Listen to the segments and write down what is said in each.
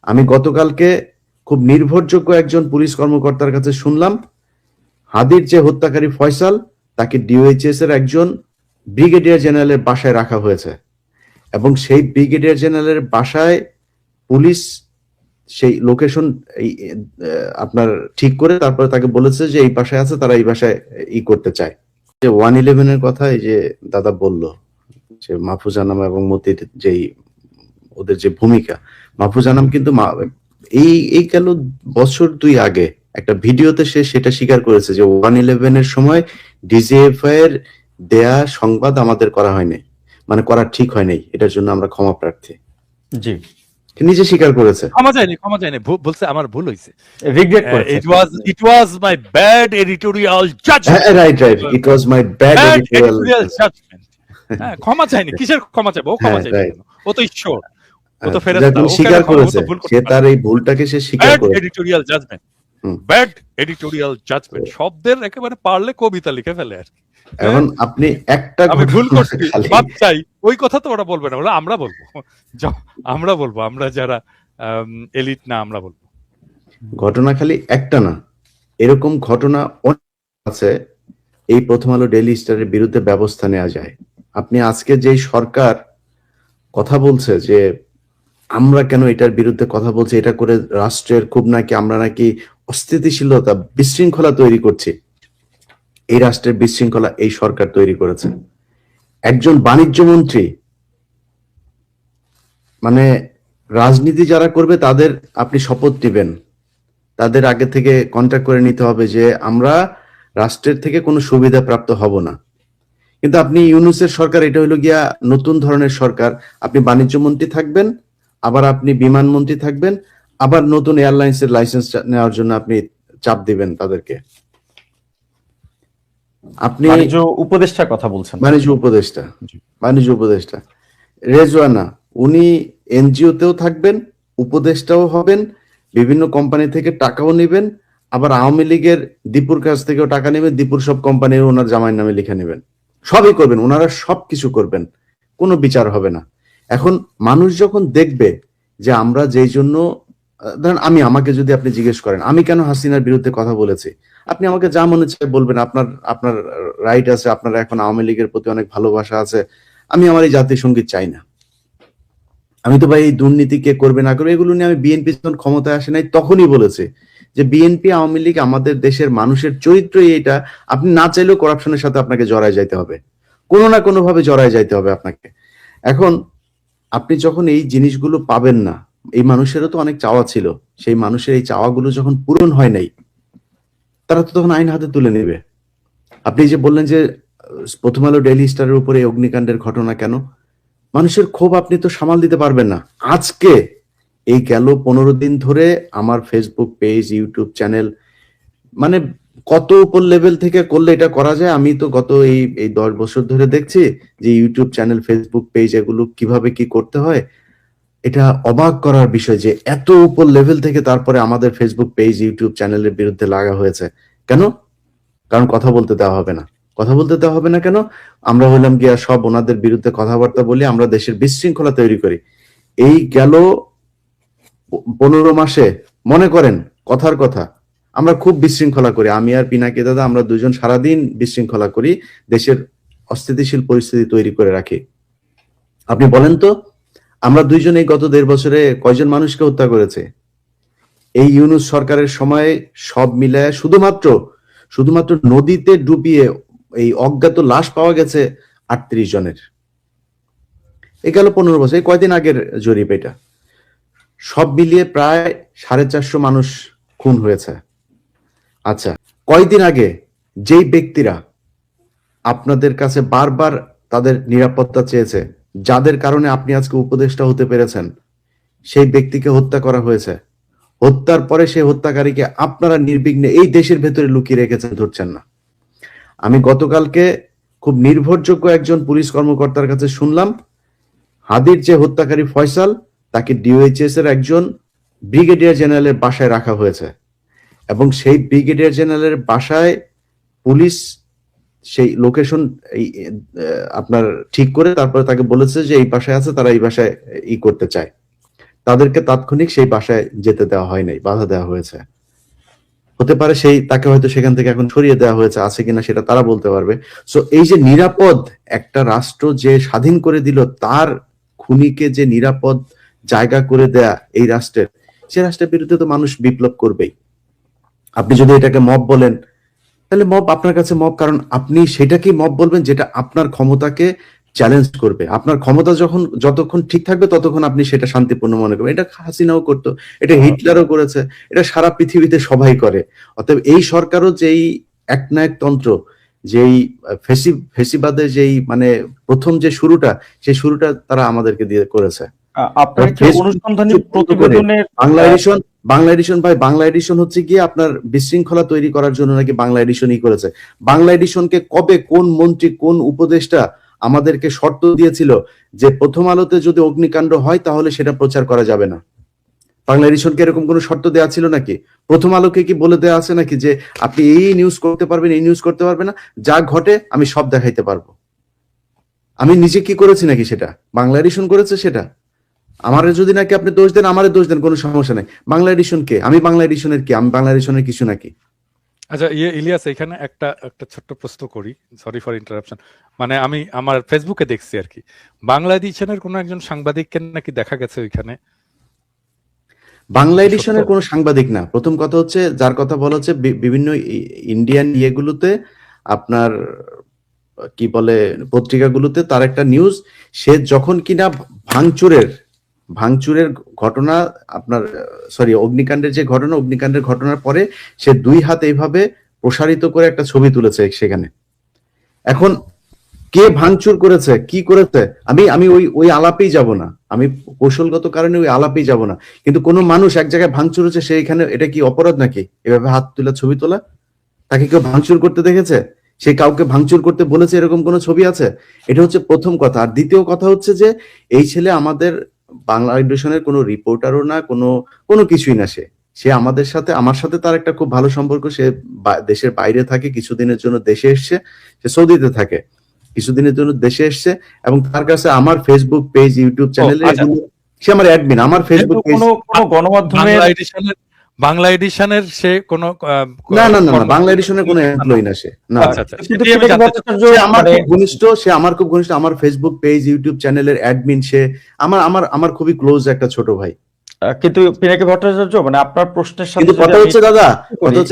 আমি গতকালকে খুব নির্ভরযোগ্য একজন পুলিশ কর্মকর্তার কাছে শুনলাম, হাদির যে হত্যাকারী ফয়সাল, তাকে ডিওএইচএস এর একজন ব্রিগেডিয়ার জেনারেলের বাসায় রাখা হয়েছে এবং সেই ব্রিগেডিয়ার জেনারেলের বাসায় পুলিশ সেই লোকেশন আপনার ঠিক করে তারপরে তাকে বলেছে যে এই বাসায় আছে, তারা এই বাসায় করতে চায়। যে 111 এর কথা এই যে দাদা বলল, যে মাহফুজা নাম এবং মতির যেই ওদের যে ভূমিকা, মাহফুজা নাম কিন্তু এই গেল বছর 2 আগে একটা ভিডিওতে সে সেটা স্বীকার করেছে যে 111 এর সময় ডিজিএফআই এর দেয়া সংবাদ আমাদের করা হয়নি, মানে করা ঠিক হয় নাই, এটার জন্য আমরা ক্ষমা প্রার্থী। জি, নিজে স্বীকার করেছে, ক্ষমা চাইনি বলছে আমার ভুল হয়েছে, রিগ্রেট করেছে। it was my bad editorial judgment. Right it was my bad editorial judgment. হ্যাঁ, ক্ষমা চাইনি, কিসের ক্ষমা চাইবো? ক্ষমা চাইবে কেন? ও তো ঈশ্বর, ও তো ফেরেশতা, ও স্বীকার করেছে, সে তার এই ভুলটাকে সে স্বীকার করেছে। Editorial judgement, bad editorial judgement শব্দের একেবারে পারলে কবিতা লিখে ফেলে আর কি। এখন আপনি একটা আমি ভুল করছি, মাপ চাই, ওই কথা তো ওরা বলবে না, ওরা আমরা বলবো, আমরা যারা এলিট না, আমরা বলবো। ঘটনা খালি একটা না, এরকম ঘটনা অনেক আছে। এই প্রথম আলো ডেইলি স্টারের বিরুদ্ধে ব্যবস্থা নেওয়া যায়। আপনি আজকে যে সরকার কথা বলছে যে আমরা কেন এটার বিরুদ্ধে কথা বলছি, এটা করে রাষ্ট্রের খুব নাকি আমরা নাকি অস্থিতিশীলতা বিশৃঙ্খলা তৈরি করছি, এই রাষ্ট্রের বিশৃঙ্খলা এই সরকার তৈরি করেছে। একজন বাণিজ্য মন্ত্রী, মানে রাজনীতি যারা করবে তাদের আপনি শপথ দিবেন, তাদের আগে থেকে কন্ট্যাক্ট করে নিতে হবে যে আমরা রাষ্ট্রের থেকে কোনো সুবিধা প্রাপ্ত হব না। কিন্তু আপনি ইউনূসের সরকার, এটা হলো গিয়া নতুন ধরনের সরকার, আপনি বাণিজ্য মন্ত্রী থাকবেন, আবার আপনি বিমান মন্ত্রী থাকবেন, আবার নতুন এয়ারলাইন্স এর লাইসেন্স নেওয়ার জন্য আপনি চাপ দিবেন তাদেরকে। আপনি বাণিজ্য উপদেষ্টার কথা বলছেন। বাণিজ্য উপদেষ্টা রেজওয়ানা, উনি এনজিও তেও থাকবেন, উপদেষ্টাও হবেন, বিভিন্ন কোম্পানি থেকে টাকাও নেবেন, আবার আওয়ামী লীগের দীপুর কাছ থেকেও টাকা নেবেন, দীপুর সব কোম্পানি ওনার জামাইয়ের নামে লিখে নেবেন, সবই করবেন, ওনারা সবকিছু করবেন, কোনো বিচার হবে না। এখন মানুষ যখন দেখবে যে আমরা যেই জন্য, ধরেন আমাকে যদি আপনি জিজ্ঞেস করেন আমি কেন হাসিনার বিরুদ্ধে কথা বলেছি, আপনি আমাকে যা মনে চায় বলবেন, আপনার রাইট আছে, আপনার এখন আওয়ামী লীগের প্রতি অনেক ভালোবাসা আছে। আমি আমার এই জাতীয় সঙ্গীত চাই না, আমি তো ভাই এই দুর্নীতি কে করবে না করবে এগুলো নিয়ে আমি বিএনপি যখন ক্ষমতায় আসে নাই তখনই বলেছে যে বিএনপি আওয়ামী লীগ আমাদের দেশের মানুষের চরিত্রই এটা, আপনি না চাইলেও করাপশনের সাথে আপনাকে জড়ায় যাইতে হবে, কোনো না কোনো ভাবে জড়ায় যাইতে হবে আপনাকে। এখন আপনি যখন এই জিনিসগুলো পাবেন না, এই মানুষেরও তো অনেক চাওয়া ছিল, সেই মানুষের এই চাওয়াগুলো যখন পূরণ হয় নাই, তারা তো তখন আইন হাতে তুলে নেবে। আপনি যে বললেন যে প্রথম আলো ডেইলি স্টারের উপরে অগ্নিকাণ্ডের ঘটনা, কেন মানুষের ক্ষোভ আপনি তো সামাল দিতে পারবেন না। আজকে এই গেল 15 দিন ধরে আমার ফেসবুক পেজ, ইউটিউব চ্যানেল, মানে কত উপর লেভেল থেকে করলে এটা করা যায়, আমি তো গত এই 10 বছর ধরে দেখছি যে ইউটিউব চ্যানেল, ফেসবুক পেজ এগুলো কিভাবে কি করতে হয়, এটা অবাক করার বিষয় যে এত উপর লেভেল থেকে তারপরে আমাদের ফেসবুক পেজ, ইউটিউব চ্যানেলের বিরুদ্ধে লাগা হয়েছে। কেন? কারণ কথা বলতে দেওয়া হবে না। কথা বলতে দেওয়া হবে না কেন? আমরা হইলাম গিয়া সব ওনাদের বিরুদ্ধে কথাবার্তা বলি, আমরা দেশের বিশৃঙ্খলা তৈরি করি। এই গেল 15 মাসে মনে করেন কথার কথা আমরা খুব বিশৃঙ্খলা করি, আমি আর পিনাকি দাদা আমরা দুজন সারাদিন বিশৃঙ্খলা করি, দেশের অস্থিতিশীল পরিস্থিতি তৈরি করে রাখি। আপনি বলেন তো আমরা দুইজন এই গত 1.5 বছরে কয়জন মানুষকে হত্যা করেছে? এই ইউনূস সরকারের সময় সব মিলায় শুধুমাত্র নদীতে ডুবিয়ে এই অজ্ঞাত লাশ পাওয়া গেছে 38 জনের। এই গেল 15 বছর, এই কয়দিন আগের জরিপ এটা, সব মিলিয়ে প্রায় 450 মানুষ খুন হয়েছে। আচ্ছা, কয়দিন আগে যেই ব্যক্তিরা আপনাদের কাছে বারবার তাদের নিরাপত্তা চেয়েছে, যাদের কারণে আপনি আজকে উপদেষ্টা হতে পেরেছেন, সেই ব্যক্তিকে হত্যা করা হয়েছে। হত্যার পরে সেই হত্যাকারীকে আপনারা নির্বিঘ্নে এই দেশের ভেতরে লুকিয়ে রেখেছেন, ধরছেন না। আমি গতকালকে খুব নির্ভরযোগ্য একজন পুলিশ কর্মকর্তার কাছে শুনলাম, হাদির যে হত্যাকারী ফয়সাল, তাকে ডিওএইচএস এর একজন ব্রিগেডিয়ার জেনারেলের বাসায় রাখা হয়েছে এবং সেই ব্রিগেডিয়ার জেনারেলের বাসায় পুলিশ সেই লোকেশন আপনার ঠিক করে তারপরে তাকে বলেছে যে এই বাসায় আছে, তারা এই বাসায় করতে চায়। তাদেরকে তাৎক্ষণিক সেই বাসায় যেতে দেওয়া হয় নাই, বাধা দেওয়া হয়েছে। হতে পারে তাকে হয়তো সেখান থেকে এখন সরিয়ে দেওয়া হয়েছে, আছে কিনা সেটা তারা বলতে পারবে। সো এই যে নিরাপদ একটা রাষ্ট্র যে স্বাধীন করে দিল, তার খুনিকে যে নিরাপদ জায়গা করে দেয়া এই রাষ্ট্রের, সে রাষ্ট্রের বিরুদ্ধে তো মানুষ বিপ্লব করবেই। আপনি যদি এটাকে মব বলেন, তাহলে মব আপনার কাছে মব, কারণ আপনি সেটাকেই মব বলবেন যেটা আপনার ক্ষমতাকে চ্যালেঞ্জ করবে। আপনার ক্ষমতা যতক্ষণ ঠিক থাকবে ততক্ষণ আপনি সেটা শান্তিপূর্ণ মনে করবেন। এটা হাসিনাও করতো, এটা হিটলারও করেছে, এটা সারা পৃথিবীতে সবাই করে। অতএব এই সরকারও যেই একনায়কতন্ত্র, যেই ফেসিবাদের যেই মানে প্রথম যে শুরুটা, সেই শুরুটা তারা আমাদেরকে দিয়ে করেছে। আপনার কি অনুসন্ধানী প্রতিবেদনের বাংলা এডিশন হচ্ছে গিয়ে আপনার বিশৃঙ্খলা তৈরি করার জন্য নাকি বাংলা এডিশনই করেছে। বাংলা এডিশনকে কবে কোন মন্ত্রী, কোন উপদেষ্টা আমাদেরকে শর্ত দিয়েছিল যে প্রথম আলোতে যদি অগ্নিকাণ্ড হয় তাহলে সেটা প্রচার করা যাবে না? বাংলা এডিশনকে এরকম কোনো শর্ত দেওয়া ছিল নাকি? প্রথম আলোকে কি বলে দেওয়া আছে নাকি যে আপনি এই নিউজ করতে পারবেন, এই নিউজ করতে পারবেন না, যা ঘটে আমি সব দেখাইতে পারবো? আমি নিজে কি করেছি নাকি সেটা? বাংলা এডিশন করেছে সেটা। আমারে যদি নাকি আপনি দোষ দেন, আমারে দোষ দেন, কোনো সমস্যা নাই। বাংলা এডিশন কে? আমি বাংলা এডিশনের কি? আমি বাংলা এডিশনের কিছু নাকি? আচ্ছা, ইলিয়াস, এখানে একটা ছোট্ট প্রশ্ন করি, সরি ফর ইন্টারাপশন। মানে আমি আমার ফেসবুকে দেখছি আর কি, বাংলা এডিশনের কোন একজন সাংবাদিককে নাকি দেখা গেছে ওইখানে। বাংলা এডিশনের কোনো সাংবাদিক না। প্রথম কথা হচ্ছে, যার কথা বলা হচ্ছে বিভিন্ন ইন্ডিয়ান ইয়েগুলোতে, আপনার কি বলে পত্রিকাগুলোতে তার একটা নিউজ, সে যখন কিনা ভাঙচুরের ঘটনা, আপনার অগ্নিকাণ্ডের যে ঘটনা, অগ্নিকাণ্ডের ঘটনার পরে সে 2 হাত এইভাবে প্রসারিত করে একটা ছবি তুলেছে সেখানে। এখন কে ভাঙচুর করেছে, কি করেছে, আমি ওই আলাপেই যাব না, আমি কৌশলগত কারণে ওই আলাপেই যাব না। কিন্তু কোনো মানুষ এক জায়গায় ভাঙচুর হচ্ছে, সেইখানে এটা কি অপরাধ নাকি এভাবে হাত তুলে ছবি তোলা? তাকে কেউ ভাঙচুর করতে দেখেছে? সে কাউকে ভাঙচুর করতে বলেছে এরকম কোনো ছবি আছে? এটা হচ্ছে প্রথম কথা। আর দ্বিতীয় কথা হচ্ছে যে এই ছেলে আমাদের বাংলা এডিশনের কোনো রিপোর্টারও না, কোনো কিছুই না। সে আমার সাথে তার একটা খুব ভালো সম্পর্ক। সে দেশের বাইরে থাকে, কিছুদিনের জন্য দেশে এসছে, সে সৌদিতে থাকে, কিছুদিনের জন্য দেশে এসছে, এবং তার কাছে আমার ফেসবুক পেজ, ইউটিউব চ্যানেলে সে আমার অ্যাডমিন। আমার ফেসবুক পেজ গণমাধ্যমে বাংলা এডিশনের সে কোনো না, বাংলা এডিশনের কোনো এমপ্লয়ি না সে। না, সে আমার খুব ঘনিষ্ঠ, আমার ফেসবুক পেজ, ইউটিউব চ্যানেলের অ্যাডমিন। সে আমার খুবই ক্লোজ একটা ছোট ভাই। কিন্তু পিনাকি ভট্টাচার্য, মানে আপনার প্রশ্নের সাথে কথা হচ্ছে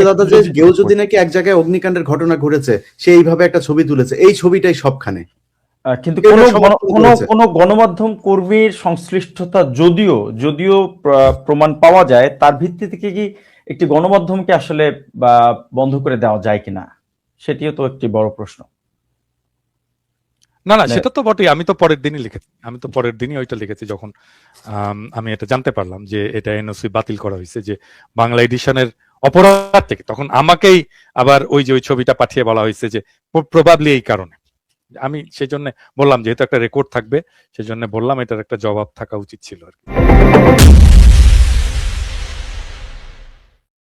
দাদা যে কেউ যদি নাকি এক জায়গায় অগ্নিকাণ্ডের ঘটনা ঘটেছে, সে এইভাবে একটা ছবি তুলেছে, এই ছবিটাই সবখানে। কিন্তু কোন গণমাধ্যম কর্মীর সংশ্লিষ্টতা যদিও প্রমাণ পাওয়া যায়, তার ভিত্তি থেকে কি একটি গণমাধ্যমকে আসলে বন্ধ করে দেওয়া যায় কিনা, সেটিও তো একটি বড় প্রশ্ন। না, সেটা তো বটেই। আমি তো পরের দিনই ওইটা লিখেছি, যখন আমি এটা জানতে পারলাম যে এটা এনওসি বাতিল করা হয়েছে, যে বাংলা এডিশনের অপরাধ থেকে। তখন আমাকেই আবার ওই ছবিটা পাঠিয়ে বলা হয়েছে যে প্রবাবলি এই কারণে। আমি সেই জন্য বললাম, যেহেতু একটা রেকর্ড থাকবে, সেই জন্য বললাম এটার একটা জবাব থাকা উচিত ছিল আর কি।